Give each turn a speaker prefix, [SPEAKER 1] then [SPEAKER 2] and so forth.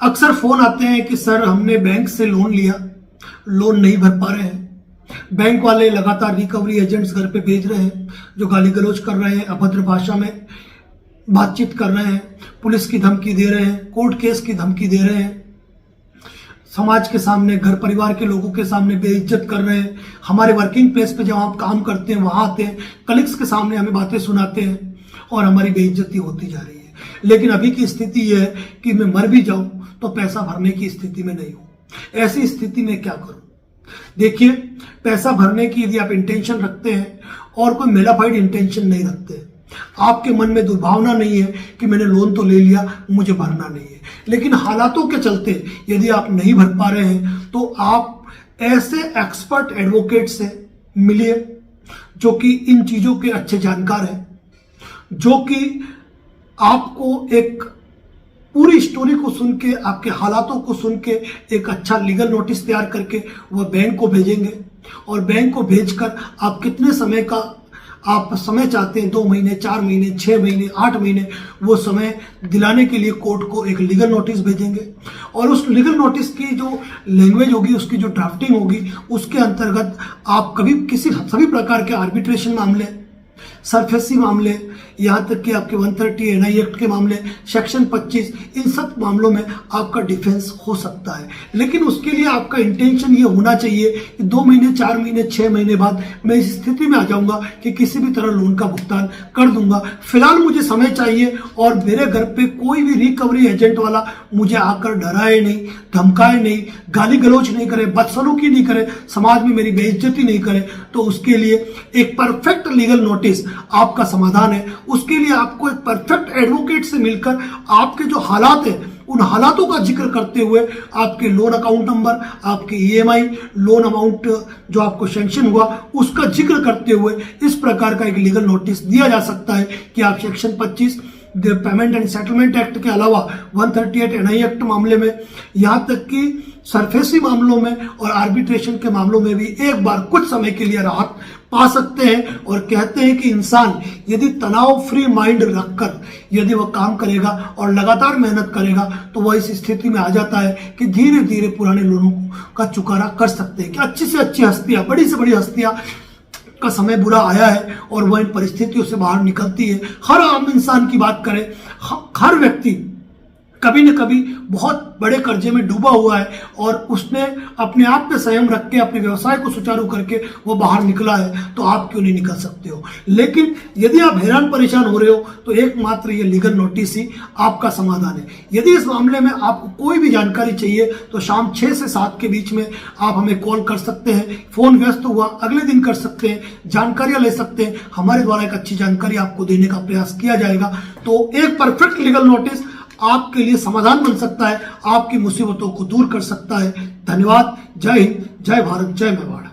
[SPEAKER 1] अक्सर फोन आते हैं कि सर हमने बैंक से लोन लिया, लोन नहीं भर पा रहे हैं। बैंक वाले लगातार रिकवरी एजेंट्स घर पे भेज रहे हैं जो गाली गलौज कर रहे हैं, अभद्र भाषा में बातचीत कर रहे हैं, पुलिस की धमकी दे रहे हैं, कोर्ट केस की धमकी दे रहे हैं, समाज के सामने, घर परिवार के लोगों के सामने बेइज्जत कर रहे हैं। हमारे वर्किंग प्लेस पे जब आप काम करते हैं वहां आते हैं, कलीग्स के सामने हमें बातें सुनाते हैं और हमारी बेइज्जती होती जा रही है। लेकिन अभी की स्थिति यह है कि मैं मर भी जाऊं तो पैसा भरने की स्थिति में नहीं हूं। ऐसी स्थिति में क्या करूं? देखिए, पैसा भरने की यदि आप इंटेंशन रखते हैं और कोई मेलाफाइड इंटेंशन नहीं रखते, आपके मन में दुर्भावना नहीं है कि मैंने लोन तो ले लिया, मुझे भरना नहीं है, लेकिन हालातों के चलते यदि आप नहीं भर पा रहे हैं तो आप ऐसे एक्सपर्ट एडवोकेट से मिलिए जो कि इन चीजों के अच्छे जानकार हैं, जो कि आपको एक पूरी स्टोरी को सुन के, आपके हालातों को सुन के एक अच्छा लीगल नोटिस तैयार करके वह बैंक को भेजेंगे। और बैंक को भेजकर आप कितने समय का आप समय चाहते हैं, 2 महीने, 4 महीने, 6 महीने, 8 महीने, वो समय दिलाने के लिए कोर्ट को एक लीगल नोटिस भेजेंगे। और उस लीगल नोटिस की जो लैंग्वेज होगी, उसकी जो ड्राफ्टिंग होगी, उसके अंतर्गत आप कभी सभी प्रकार के आर्बिट्रेशन मामले, सरफेसी मामले, यहाँ तक कि आपके 130 NI एक्ट के मामले, सेक्शन 25, इन सब मामलों में आपका डिफेंस हो सकता है। लेकिन उसके लिए आपका इंटेंशन ये होना चाहिए कि 2 महीने, 4 महीने, 6 महीने बाद मैं इस स्थिति में आ जाऊंगा कि किसी भी तरह लोन का भुगतान कर दूंगा। फिलहाल मुझे समय चाहिए और मेरे घर पे कोई भी रिकवरी एजेंट वाला मुझे आकर डराए नहीं, धमकाए नहीं, गाली गलौज नहीं करे, बदसलूकी नहीं करे, समाज में मेरी बेइज्जती नहीं करे। तो उसके लिए एक परफेक्ट लीगल नोटिस आपका समाधान है। उसके लिए आपको एक परफेक्ट एडवोकेट से मिलकर आपके जो हालात है, उन हालातों का जिक्र करते हुए आपके लोन अकाउंट नंबर, आपके EMI, लोन अमाउंट जो आपको सैंक्शन हुआ, उसका जिक्र करते हुए इस प्रकार का एक लीगल नोटिस दिया जा सकता है कि आप section 25 payment and settlement act के अलावा 138 NI एक्ट मामले में, यहाँ तक कि सरफेसी मामलों में और आर्बिट्रेशन के मामलों में भी एक बार कुछ समय के लिए राहत पा सकते हैं। और कहते हैं कि इंसान यदि तनाव फ्री माइंड रखकर यदि वह काम करेगा और लगातार मेहनत करेगा तो वह इस स्थिति में आ जाता है कि धीरे धीरे पुराने लोनों का चुकारा कर सकते हैं। कि अच्छी से अच्छी हस्तियां, बड़ी से बड़ी हस्तियां का समय बुरा आया है और वह इन परिस्थितियों से बाहर निकलती है। हर आम इंसान की बात करें, हर व्यक्ति कभी न कभी बहुत बड़े कर्जे में डूबा हुआ है और उसने अपने आप पे संयम रख के अपने व्यवसाय को सुचारू करके वो बाहर निकला है। तो आप क्यों नहीं निकल सकते हो? लेकिन यदि आप हैरान परेशान हो रहे हो तो एकमात्र ये लीगल नोटिस ही आपका समाधान है। यदि इस मामले में आपको कोई भी जानकारी चाहिए तो शाम 6 से 7 के बीच में आप हमें कॉल कर सकते हैं। फोन व्यस्त हुआ अगले दिन कर सकते हैं, जानकारियां ले सकते हैं। हमारे द्वारा एक अच्छी जानकारी आपको देने का प्रयास किया जाएगा। तो एक परफेक्ट लीगल नोटिस आपके लिए समाधान बन सकता है, आपकी मुसीबतों को दूर कर सकता है। धन्यवाद। जय हिंद, जय भारत, जय मेवाड़।